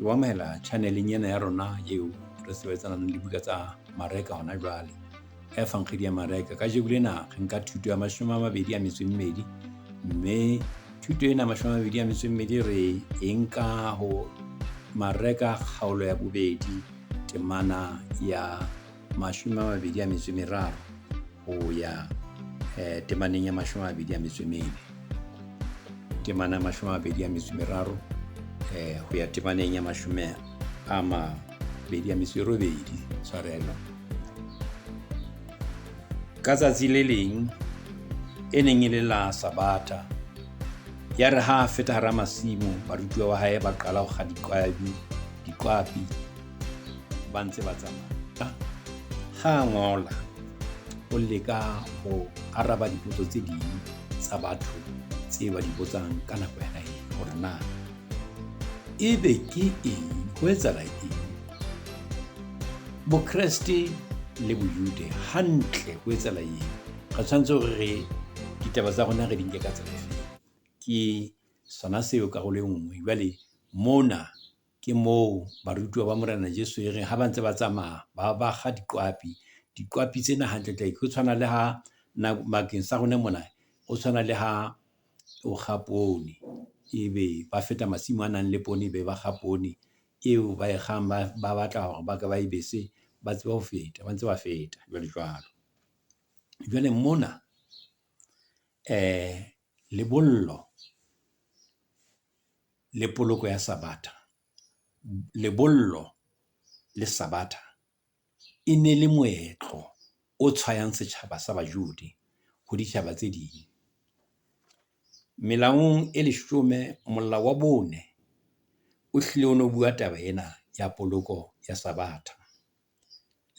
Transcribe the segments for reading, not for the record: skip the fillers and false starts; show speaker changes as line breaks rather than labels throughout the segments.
wa mela channeleng ena ya rona eo re sebetsanang le dibuka tsa mareka hona jwale e fang kgedi ya mareka ka jekulena re nka thuto ya 22 mme thuto ena 22 re e nka ho mareka kgaolo ya bobedi temana ya 23 ho ya temaneng ya 24 temana 23 ho ya temaneng ya 28 tshwarelo. Ka tsatsi le leng e neng e le la Sabata ya re ha feta hara masimo barutwa wa hae ba qala ho kga diqwapi ba ntse ba tsamaya ha ngola o leka ho araba dipotso tse ding tsa batho tse ba di botsang ka nako ya hae hore na ebe ke eng ho etsahala eng Bokreste le Bojude hantle ho etsahala eng re tshwanetse hore re ditaba tsa rona re di nke ka tsela efe ke sona seo karolo e nngwe jwale mona ke moo barutwa ba morena Jesu e re ha ba ntse ba tsamaya ba kga diqwapi tsena hantle go tshwana le ha bakeng sa rona mona o tshwana le ha o kga poone ebe ba feta masimo a nang le poone be ba kga poone eo ba e kgang ba batla hore ba ka ba e bese ba tseba ho feta ba ntse ba feta jwale mona lebollo le poloko ya Sabata lebollo le Sabata e ne le moetlo o tshwayang setjhaba sa Bajude ho ditjhaba tse ding. Melaong e 10 molao wa 4 o hlile o no bua taba ena ya poloko ya Sabata.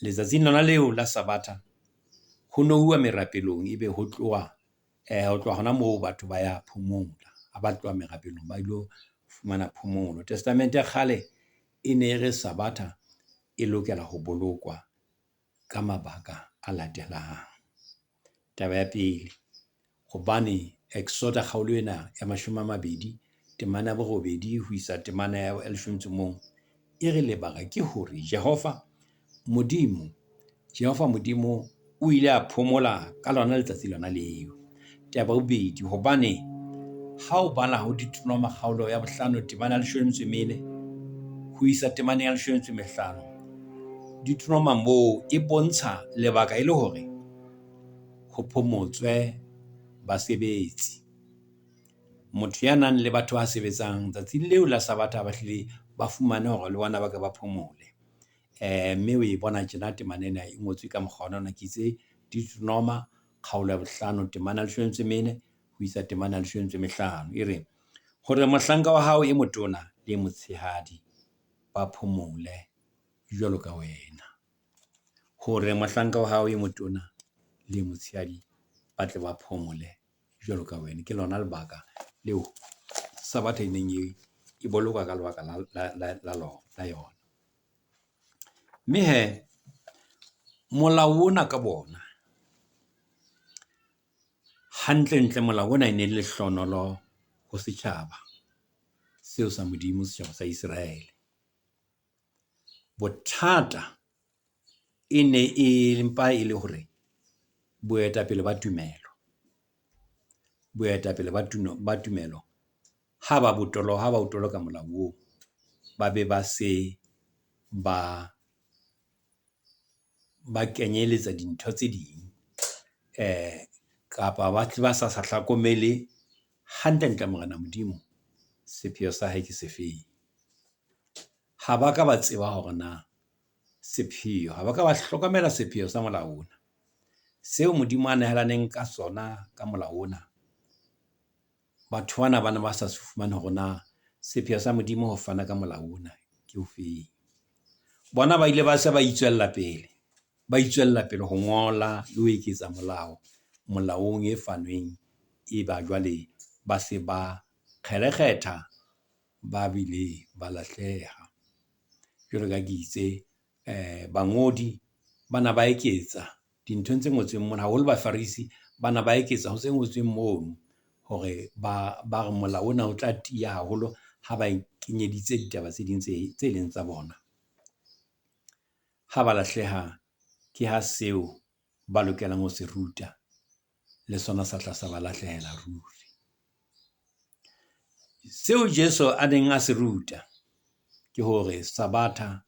Letsatsing lona leo la Sabata ho no uwa merapelong ebe ho tloha hona moo batho ba ya phomola ha ba tloha merapelong ba ilo fumana phomolo. Testamente ya kgale e ne re Sabata e lokela ho bolokwa ka mabaka a latelang. Taba ya pele, hobane Exoda kgaolo ena ya 20 temana ya 8 ho isa temana ya 11 e re lebaka ke hore Jehova Modimo o ile a phomola ka lona letsatsi lona leo. Taba ya bobedi, hobane ha o bala ho Deuteronomy kgaolo ya 5 temana ya 14 ho isa temana ya 15 Deuteronomy moo e bontsha lebaka ile hore ho phomotswe basebetsi. Motho ya nang le batho ba sebetsang tsatsi leo la Sabata ba hlile ba fumane hore le bona ba ka ba phomole. Mme o e bona tjena temanena e ngotswe ka mokgwa ona ke itse Deuteronomy kgaolo ya 5 temana ya 14 ho isa temana ya 15 e re hore mohlanka wa hao e motona le motshehadi ba phomole jwalo ka wena. Hore mohlanka wa hao e motona le motshehadi ba tle ba phomole jwalo ka wena. Ke lona lebaka leo Sabata e neng e bolokwa ka lebaka la yona. Mme molao ona ka bona hantle molao ona e ne le hlonolo ho setjhaba seo sa Modimo, setjhaba sa Israele. Bothata e ne e mpa e le hore boetapele ba tumelo ha ba botolo ka molao oo ba be ba se ba kenyeletsa dintho tse ding kapa ba sa hlokomele hantle morena Modimo sepheo sa hae ke sefeng. Ha ba ka ba tseba hore na sepheo, ha ba ka ba hlokomela sepheo sa molao ona seo Modimo a nehelaneng ka sona ka molao ona. Batho bana ba sa se fumane hore na sepheo sa Modimo ho fana ka molao ona ke ho feng. Bona ba ile ba se ba itswella pele ho ngola le ho eketsa molaong e fanweng e ba jwale ba se ba kgelekgetha ba bile ba lahleha. Jwalo ka ke itse bangodi bana ba eketsa dinthong tse ngotsweng mona haholo Bafarisi bana ba eketsa ho tse ngotsweng mono hore ba re molao ona o tla tiya haholo ha ba kenyeditse ditaba tse ding tse leng tsa bona. Ha ba lahleha ke ha seo ba lokelang ho se ruta le sona sa tla sa ba lahlehela ruri. Seo Jesu a neng a se ruta ke hore Sabatha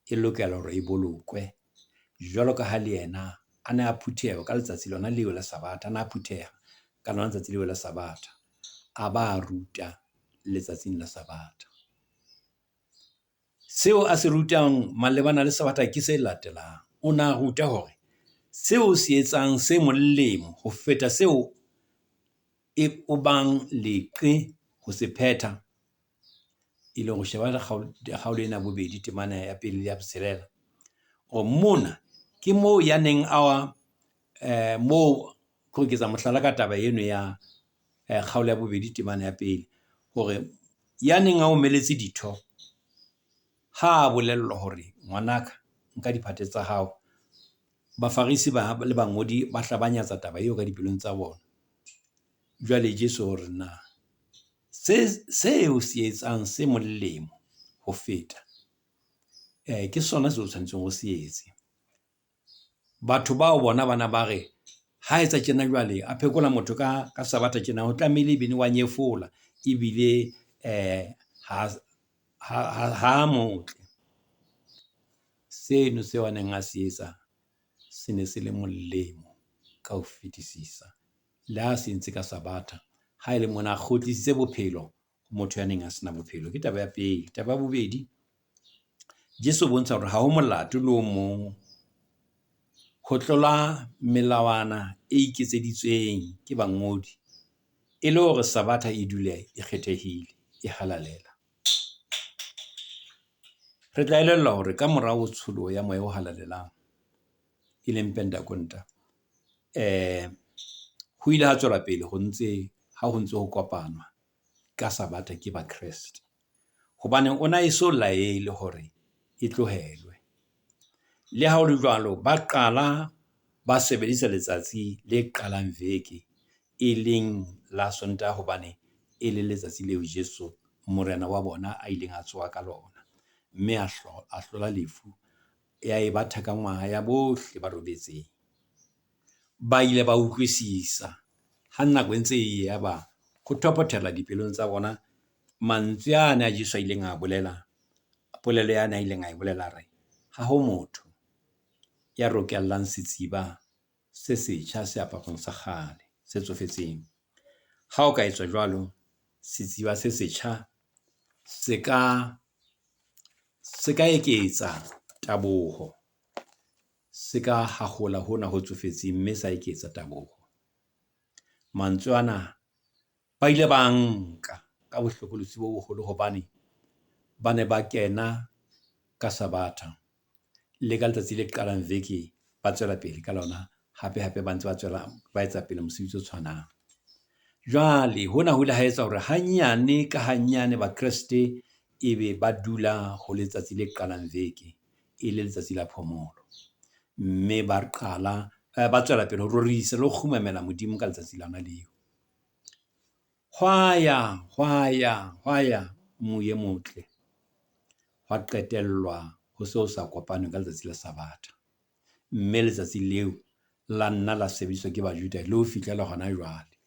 e lokela hore e bolokwe, jwalo ka ha le yena a ne a phutheha ka letsatsi lona leo la Sabatha, a ne a phutheha ka lona letsatsi leo la Sabatha, a ba a ruta letsatsing la Sabatha. Seo a se rutang malebana le Sabatha ke se latelang. O na ruta hore seo se etsang se molemo ho feta seo o bang leqe ho se phetha, e le go sheba kgaolo ena bobedi, temana ya pele le ya botshelela, o mona ke moo ya neng moo go ketsa mohlala ka taba eno ya kgaolo ya bobedi temana ya pele, hore ya neng a o meletse ditho ha bolellwa hore ngwanaka nka diphate tsa hao, Bafarisi le bangodi ba hlabanyatsa taba eo ka dipelong tsa bona. Jwale Jesu hore na seo se etsang se molemo ho feta ke sona seo tshwanetseng go se etse. Batho bao bona bana ba re ha etsa tjena jwale a phekola motho ka Sabatha tjena, ho tlamehile bene wa nyefola ebile ha motle. Seno seo a neng a se etsa se ne se le molemo ka ho fetisisa, le ha se ntse ka Sabatha, ha ele mona a kgutlisitse bophelo ho motho ya neng a sena bophelo. Ke taba ya pele. Taba ya bobedi, Jesu bontsha hore ha ho molato le o mong ho tlola melawana e iketseditsweng ke bangodi e le hore Sabatha e dule e kgethehile, e halalela. Re tla elellwa hore ka morao tsholoho ya moya o halalelang, e leng Pentakonta, ho ile ha tswela pele ho ntse ho kopanwa ka Sabatha ke ba Kreste, hobane ona e so laele hore e tlohelwe. Le ha ho le jwalo, ba qala ba sebedisa letsatsi le qalang veke, e leng la Sontaha, hobane e le letsatsi leo Jesu morena wa bona a ileng a tsoha ka lona, mme a hlola lefu ya e ba thakangwaha ya bohle ba robetseng. Ba ile ba utlwisisa ha nako e ntse e ya ba ho thopothela dipelong tsa bona mantswe ana a Jesu a ileng a bolela, polelo yana a ileng a e bolela re ha ho motho ya rokellang setsiba se setjha seaparong sa kgale se tsofetseng. Ha o ka etswa jwalo, setsiba se setjha se ka eketsa taboho, se ka hahola hona ho tsofetseng, mme sa eketsa taboho. Mantswe ana ba ile ba nka ka bohlokolosi bo boholo, hobane ba ne ba kena ka Sabatha le ka letsatsi le qalang veke ba tswela pele ka lona, hape ba ntse ba etsa pele mosebetsi o tshwanang. Jwale hona ho ile ha etsa hore hanyane ka hanyane ba Kreste e be ba dula ho letsatsi le qalang veke, e le letsatsi la phomolo, mme ba ba tswela pele ho rorisa le ho kgumamela Modimo ka letsatsi lona leo. Hwaya moye motle, hwa qetellwa ho seo sa kopaneng ka letsatsi la Sabatha, mme letsatsi leo la nna la sebediswa ke Bajuda le ho fihlela hona jwale.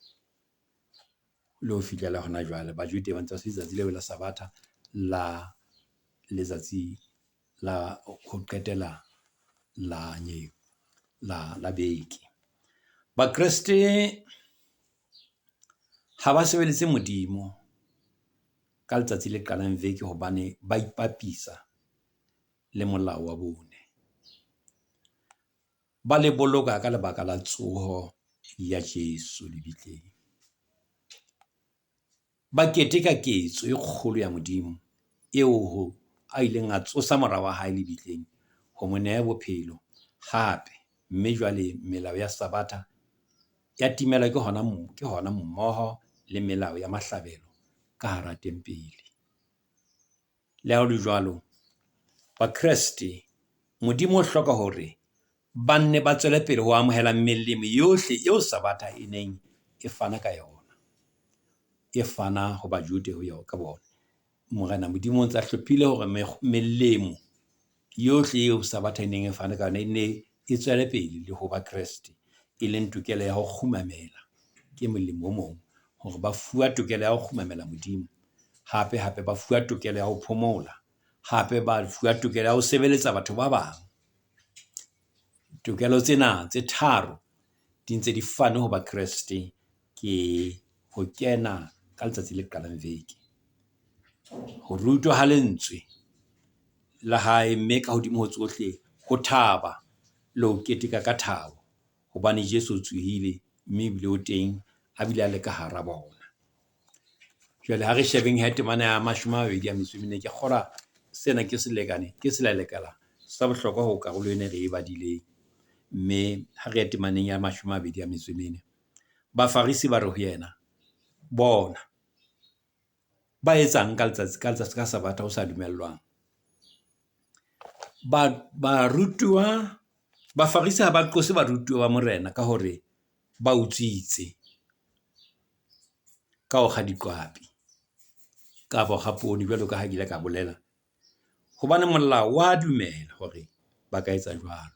Bajuda ba ntse ba se letsatsi leo la Sabatha la letsatsi la ho qetela la beke. Bakreste ha ba sebeletse Modimo ka letsatsi le qalang veke, hobane ba ipapisa le molao wa bone, ba le boloka ka lebaka la tsoho ya Jesu lebitleng. Ba keteka ketso e kgolo ya Modimo eo a ileng a tsosa morao wa hae lebitleng ho mo neha bophelo hape, mme jwale melao ya Sabatha ya timela ke hona mmoho le melao ya mahlabelo ka hara tempele. Le ha ho le jwalo, Bakreste, Modimo o hloka hore ba nne ba tswele pele ho amohela melemo yohle eo Sabatha e neng e fana ka yona, e fana ho Bajuda ho ka bona, Morena Modimo ntse a hlophile hore melemo yohle eo Sabatha e neng e fane ka yona e ne e tswele pele le ho ba Kreste, e leng tokelo ya ho kgumamela. Ke molemo o mong hore ba fuwa tokelo ya ho kgumamela Modimo, hape ba fuwa tokelo ya ho phomola, hape ba fuwa tokelo ya ho sebeletsa batho ba bang. Tokelo tsena tse tharo di ntse di fane ho ba Kreste ke ho kena ka letsatsi le qalang veke, ho rutwa ha lentswe la hae, mme ka hodimo ho tsohle ho thaba le ho keteka ka thabo, hobane Jesu o tsohile mme ebile o teng a bile a le ka hara bona. Jwale ha re shebeng ha temana ya 24 ke kgora sena ke selekala sa bohlokwa ho karolo ena re e badileng. Mme ha re temaneng ya 24 Bafarisi ba re ho yena, bona ba etsang ka letsatsi ka Sabatha o sa dumellwang. Bafarisi ha ba qose barutuwa ba morena ka hore ba utswitse ka ho kga diqwapi kapa ga poone, jwalo ka ha ke ile ka bolela, hobane molao wa dumela hore ba ka etsa jwalo.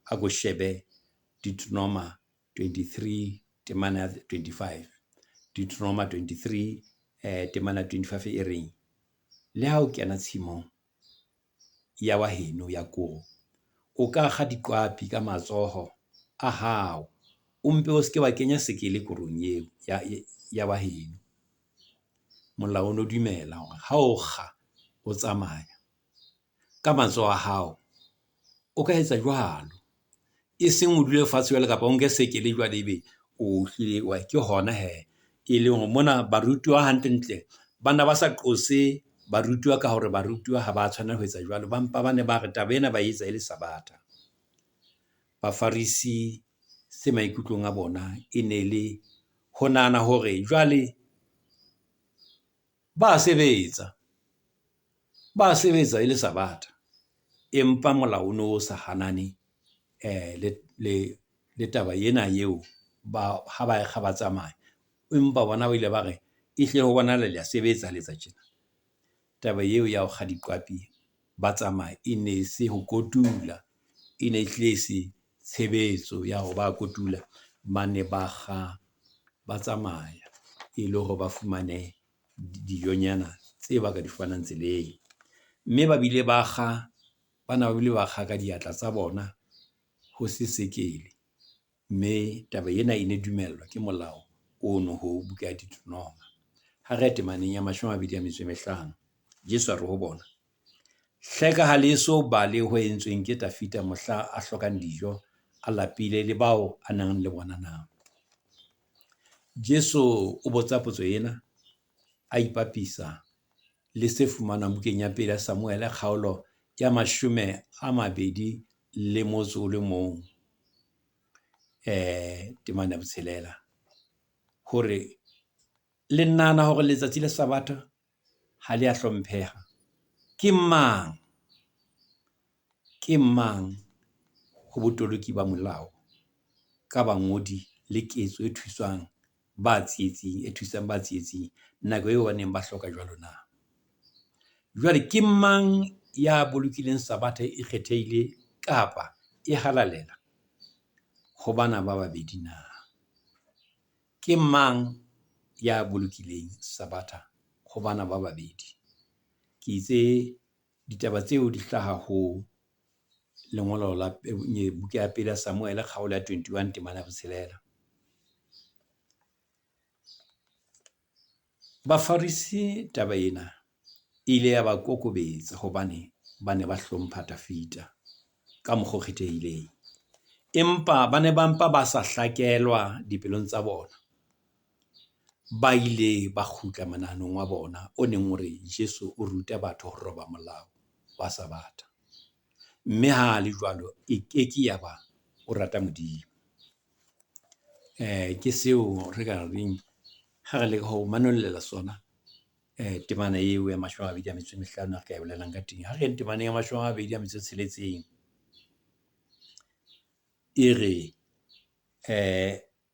A ko shebe Deuteronomy 23 temana ya 25, Deuteronomy 23 temana 25 e reng, le ha o kena tshimong ya wa heno ya koro, o ka kga diqwapi ka matsoho a hao, o mpe o seke wa kenya sekele korong eo ya wa heno. Molao o dumela hore ha o kga o tsamaya ka matsoho a hao, o ka etsa jwalo, e seng o dule fatshe jwale kapa o nke sekele jwale ebe o hlile wa ke hona e leng hore mona barutiwa hantle bana ba sa qose barutiwa ka hore barutiwa ha ba tshwanela ho etsa jwalo, ba mpa ba ne ba re taba ena ba etsa e le Sabatha. Bafarisi se maikutlong a bona e ne le ho nahana hore jwale ba sebetsa e le Sabatha, empa molao o sa hanane le taba ena eo ha ba kga ba tsamaya, empa bona ba ile ba re ehle ho bona le ya sebetsa letsa tjena. Taba eo ya ho kga diqwapi ba tsamaya e ne se ho kotula, e ne hle se tshebetso ya ho ba kotula, ba ne ba kga ba tsamaya e le hore ba fumane dijonyana tse ba ka di fumanang tseleng. Mme ba bile ba kga ka diatla tsa bona ho se sekele, mme taba ena e ne dumellwa ke molao ono ho buka ya Deuteronomy. Ha re temaneng ya 25 Jesu a re ho bona, hleka ha leso ba le ho entsweng ke Dafita mohla a hlokang dijo, a lapile le bao a nang le bona na? Jesu o botsa potso ena a ipapisa le se fumanwang bukeng ya pele ya Samuele kgaolo ya 21 temana ya 6, hore le nahana hore letsatsi la Sabatha ha le a hlompheha. Ke mang ho botoloki ba molao ka bangodi le ketso e thusang ba tsietsing nako eo ba neng ba hloka jwalo na? Jwale ke mang ya bolokileng Sabatha e kgethehile kapa e halalela ho bana ba babedi na? Ke mang ya bolokileng Sabatha ho bana ba babedi? Ke itse ditaba tseo di hlaha ho lengolo la buka ya pele ya Samuele kgaolo ya 21 temana ya 6. Bafarisi taba ena ile ya ba kokobetsa hobane ba ne ba hlompha Dafita ka mokgwa o kgethehileng, empa ba ne ba mpa ba sa hlakelwa dipelong tsa bona. Ba ile ba kgutla manahanong wa bona o neng hore Jesu o ruta batho ho roba molao wa Sabatha, mme ha le jwalo e keke ya ba o rata Modimo. Ke seo re ka reng ha re le ho manollela sona temana eo ya 25 ka e bolelang ka teng. Ha re temana ya 26 e re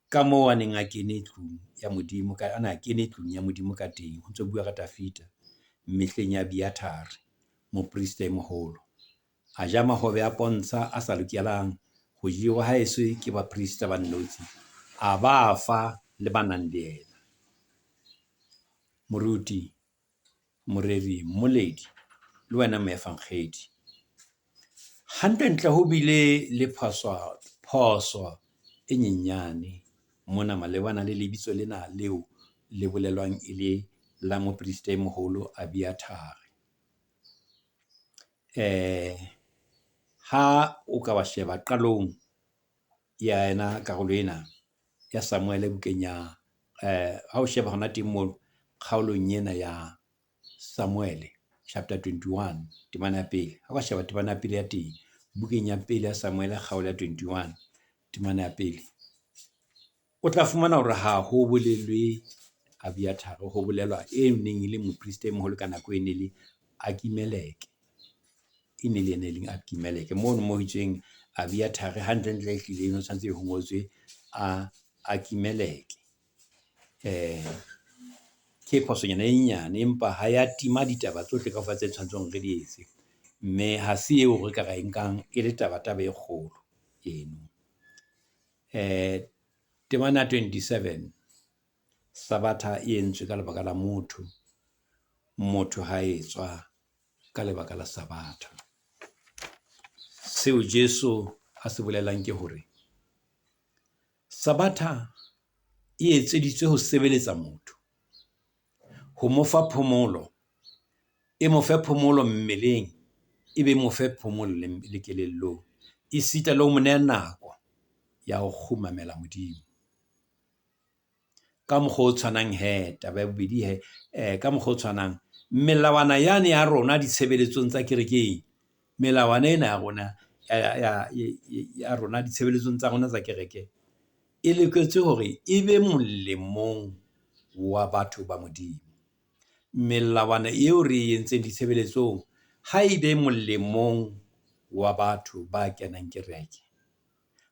ka moo a neng a kene tlung ya Modimo ka teng ho ntso bua ka Dafita, mehleng ya Abiathare mopriste moholo a ja mahobe a pontsha a sa lokelang go jewa ha eso ke baprista ba nnotsi a ba fa le banang le yena. Moruti, moreri, mmoledi le wena moefankgedi, hantlentle ho bile le phoso e nyenyane mona malebana le lebitso lena leo le bolelwang e le la mopriste moholo Abiathare. Ha o ka ba sheba qalong ya ena karolo ena ya Samuele bukeng ya ha o sheba hona teng mo kgaolong ena ya Samuele chapter 21 temana ya pele, ha ba sheba temana ya pele ya teng bukeng ya pele ya Samuele kgaolo ya 21 temana ya pele, o tla fumana hore ha ho bolelwe Abiathare, ho bolelwa e neng le mopriste moholo ka nako e ne le Akimeleke. E ne le ene leng Akimeleke mono mo itseng Abiathare hantlentle e hlile no tshwantse ho ngotswe Akimeleke. Ke phosonyana e nyane empa ha ya tima ditaba tsohle kaofela tse tshwantseng re di etse, mme ha se eo re ka ra nkang e le taba e kgolo eno. Temana 27 Sabatha e entswe ka lebaka la motho ha etswa ka lebaka la Sabatha. Seo Jesu a se bolelang ke hore Sabatha e etseditswe ho sebeletsa motho, ho mo fa phomolo, e mo fe phomolo mmeleng, e be mo fe phomolo le kelellong, e sita le ho mo neha nako ya ho kgumamela Modimo. Ka mokgwa o tshwanang taba ya bobedi ka mokgwa o tshwanang melawana yane ya rona ditshebeletsong tsa kerekeng, melawana ena ya rona ya rona ditshebeletsong tsa rona tsa kereke e loketse hore e be molemong wa batho ba Modimo. Melawana eo re entseng ditshebeletsong ha e be molemong wa batho ba kenang kereke,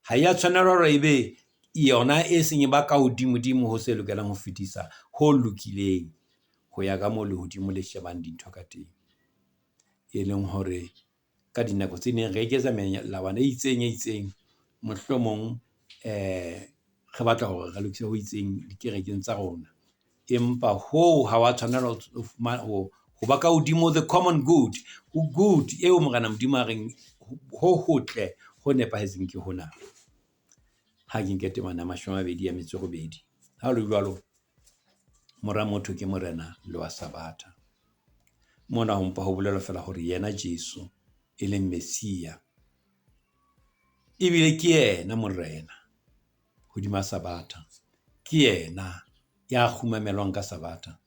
ha ya tshwanela hore e be yona e seng ba ka hodimo ho se lokelang ho fetisa ho lokileng ho ya ka mo lehodimo le shebang dintho ka teng, e leng hore ka dinako tse neng re eketsa melawana e itseng mohlomong re batla hore re lokise ho itseng dikerekeng tsa rona, empa ho ha wa tshwanela ho ba ka hodimo, the common good, good eo Morena Modimo a reng ho hotle ho nepahetseng ke hona. Ha ke nke temana 28 ha o le jwalo mora motho ke morena le wa Sabatha. Mona ho mpa ho bolelwa fela hore yena Jesu e leng Mesia ebile ke yena morena hodima Sabatha, ke yena ya kgumamelwang ka Sabatha,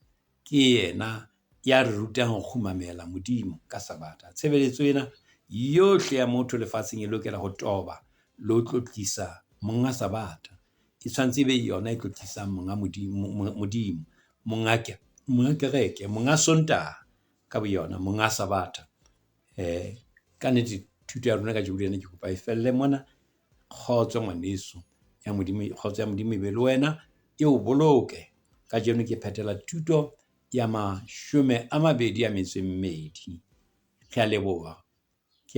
ke yena ya re rutang ho kgumamela Modimo ka Sabatha. Tshebeletso ena yohle ya motho lefatsheng e lokela ho toba le ho tlotlisa monga Sabatha, e tshwantse e be yona e tlotlisang monga Modimo, monga kereke, monga Sontaha ka boyona, monga Sabatha. Ka nnete thuto ya rona ka jeko ena ke kopa e felle mona. Kgotso ngwaneso ya Modimo, kgotso ya Modimo e be le wena, e o boloke. Ka jeno ke phethela thuto ya 22. Ke a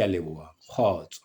leboha, kgotso.